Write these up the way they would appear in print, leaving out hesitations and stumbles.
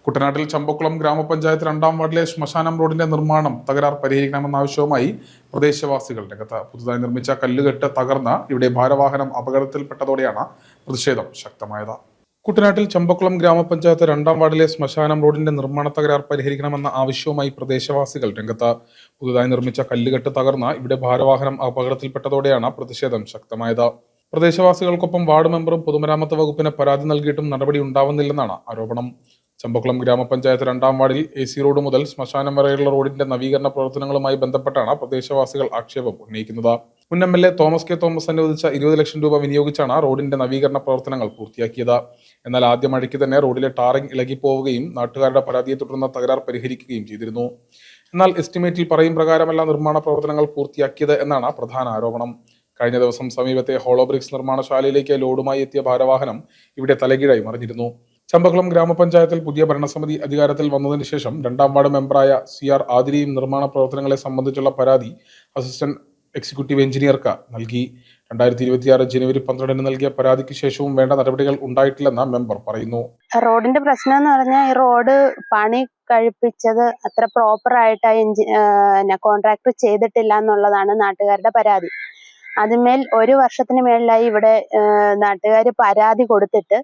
കുട്ടനാട്ടിൽ ചമ്പക്കുളം ഗ്രാമപഞ്ചായത്ത് 2-ാം വാർഡിലെ ശ്മശാനം റോഡിന്റെ നിർമ്മാണം തകരാർ പരിഹരിക്കണമെന്ന ആവശ്യവുമായി പ്രദേശവാസികൾ രംഗത്ത്. പുതുതായി നിർമ്മിച്ച കല്ലുകെട്ട് തകർന്ന് ഇവിടെ ഭാരവാഹനം അപകടത്തിൽപ്പെട്ടതോടെയാണ് പ്രതിഷേധം ശക്തമായത്. കുട്ടനാട്ടിൽ ചമ്പക്കുളം ഗ്രാമപഞ്ചായത്ത് 2-ാം വാർഡിലെ ശ്മശാനം റോഡിന്റെ നിർമ്മാണ തകരാർ പരിഹരിക്കണമെന്ന ആവശ്യവുമായി പ്രദേശവാസികൾ രംഗത്ത്. പുതുതായി നിർമ്മിച്ച കല്ലുകെട്ട് തകർന്ന് ഇവിടെ ഭാരവാഹനം അപകടത്തിൽപ്പെട്ടതോടെയാണ് പ്രതിഷേധം ശക്തമായത്. പ്രദേശവാസികൾക്കൊപ്പം വാർഡ് മെമ്പറും പൊതുമരാമത്ത് വകുപ്പിന് പരാതി നൽകിയിട്ടും നടപടി ഉണ്ടാവുന്നില്ലെന്നാണ് ആരോപണം. ചമ്പക്കുളം ഗ്രാമപഞ്ചായത്ത് 2-ാം വാർഡിൽ AC റോഡ് മുതൽ ശ്മശാനം വരെയുള്ള റോഡിന്റെ നവീകരണ പ്രവർത്തനങ്ങളുമായി ബന്ധപ്പെട്ടാണ് പ്രദേശവാസികൾ ആക്ഷേപം ഉന്നയിക്കുന്നത്. മുൻ MLA തോമസ് കെ തോമസ് അനുവദിച്ച 20 ലക്ഷം രൂപ വിനിയോഗിച്ചാണ് റോഡിന്റെ നവീകരണ പ്രവർത്തനങ്ങൾ പൂർത്തിയാക്കിയത്. എന്നാൽ ആദ്യ മഴയ്ക്ക് തന്നെ റോഡിലെ ടാറിംഗ് ഇളകിപ്പോവുകയും നാട്ടുകാരുടെ പരാതിയെ തുടർന്ന് തകരാർ പരിഹരിക്കുകയും ചെയ്തിരുന്നു. എന്നാൽ എസ്റ്റിമേറ്റിൽ പറയും പ്രകാരമല്ല നിർമ്മാണ പ്രവർത്തനങ്ങൾ പൂർത്തിയാക്കിയത് എന്നാണ് പ്രധാന ആരോപണം. കഴിഞ്ഞ ദിവസം സമീപത്തെ ഹോളോ ബ്രിക്സ് നിർമ്മാണശാലയിലേക്ക് ലോഡുമായി എത്തിയ ഭാരവാഹനം ഇവിടെ തലകീഴായി മറിഞ്ഞിരുന്നു. ചമ്പക്കുളം ഗ്രാമപഞ്ചായത്തിൽ പുതിയ ഭരണസമിതി അധികാരത്തിൽ വന്നതിന് ശേഷം 2-ാം വാർഡ് മെമ്പറായ CR ആതിരയും നിർമ്മാണ പ്രവർത്തനങ്ങളെ സംബന്ധിച്ചുള്ള പരാതി അസിസ്റ്റന്റ് എക്സിക്യൂട്ടീവ് എഞ്ചിനീയർക്ക് നൽകി. 2026 ജനുവരി 12 നൽകിയ പരാതിക്ക് ശേഷവും വേണ്ട നടപടികൾ ഉണ്ടായിട്ടില്ലെന്ന് മെമ്പർ പറയുന്നു. റോഡിന്റെ പ്രശ്നം എന്ന് പറഞ്ഞാൽ ഈ റോഡ് പണി കഴിപ്പിച്ചത് അത്ര പ്രോപ്പർ ആയിട്ട് കോൺട്രാക്ടർ ചെയ്തിട്ടില്ല എന്നുള്ളതാണ് നാട്ടുകാരുടെ പരാതി. അതിന്മേൽ 1 വർഷത്തിന് മേളിലായി ഇവിടെ നാട്ടുകാർ പരാതി കൊടുത്തിട്ട്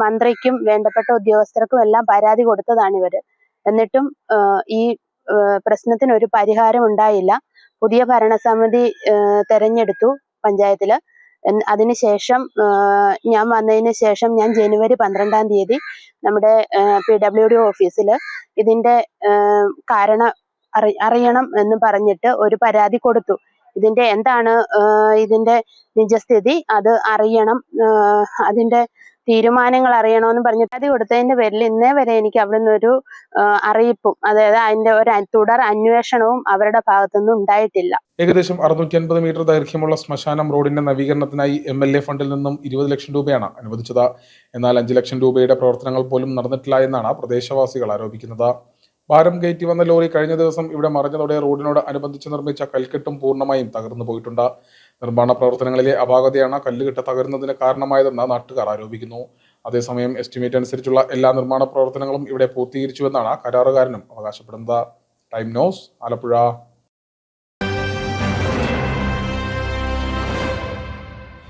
മന്ത്രിക്കും വേണ്ടപ്പെട്ട ഉദ്യോഗസ്ഥർക്കും എല്ലാം പരാതി കൊടുത്തതാണ് ഇവര്. എന്നിട്ടും ഈ പ്രശ്നത്തിന് ഒരു പരിഹാരം ഉണ്ടായില്ല. പുതിയ ഭരണസമിതി തെരഞ്ഞെടുത്തു പഞ്ചായത്തില്. അതിനുശേഷം ഞാൻ വന്നതിന് ശേഷം ഞാൻ ജനുവരി 12-ാം തീയതി നമ്മുടെ PWD ഓഫീസിൽ ഇതിന്റെ കാരണം അറിയണം എന്ന് പറഞ്ഞിട്ട് ഒരു പരാതി കൊടുത്തു. ഇതിന്റെ എന്താണ് ഇതിന്റെ നിജസ്ഥിതി അത് അറിയണം, അതിന്റെ തീരുമാനങ്ങൾ അറിയണമെന്ന് പറഞ്ഞിട്ട് അത് കൊടുത്തതിന്റെ പേരിൽ ഇന്നേ വരെ എനിക്ക് അവിടെ നിന്നൊരു അറിയിപ്പും അതായത് അതിന്റെ ഒരു തുടർ അന്വേഷണവും അവരുടെ ഭാഗത്തുനിന്ന് ഉണ്ടായിട്ടില്ല. ഏകദേശം 650 മീറ്റർ ദൈർഘ്യമുള്ള ശ്മശാനം റോഡിന്റെ നവീകരണത്തിനായി MLA ഫണ്ടിൽ നിന്നും 20 ലക്ഷം രൂപയാണ് അനുവദിച്ചത്. എന്നാൽ 5 ലക്ഷം രൂപയുടെ പ്രവർത്തനങ്ങൾ പോലും നടന്നിട്ടില്ല എന്നാണ് പ്രദേശവാസികൾ ആരോപിക്കുന്നത്. ഭാരം കയറ്റി വന്ന ലോറി കഴിഞ്ഞ ദിവസം ഇവിടെ മറിഞ്ഞതോടെ റോഡിനോട് അനുബന്ധിച്ച് നിർമ്മിച്ച കൽക്കെട്ടും പൂർണ്ണമായും തകർന്നു പോയിട്ടുണ്ട്. നിർമ്മാണ പ്രവർത്തനങ്ങളിലെ അപാകതയാണ് കല്ലുകെട്ട് തകരുന്നതിന് കാരണമായതെന്ന് നാട്ടുകാർ ആരോപിക്കുന്നു. അതേസമയം എസ്റ്റിമേറ്റ് അനുസരിച്ചുള്ള എല്ലാ നിർമ്മാണ പ്രവർത്തനങ്ങളും ഇവിടെ പൂർത്തീകരിച്ചുവെന്നാണ് കരാറുകാരനും അവകാശപ്പെടുന്നത്. Time news, Alappuzha.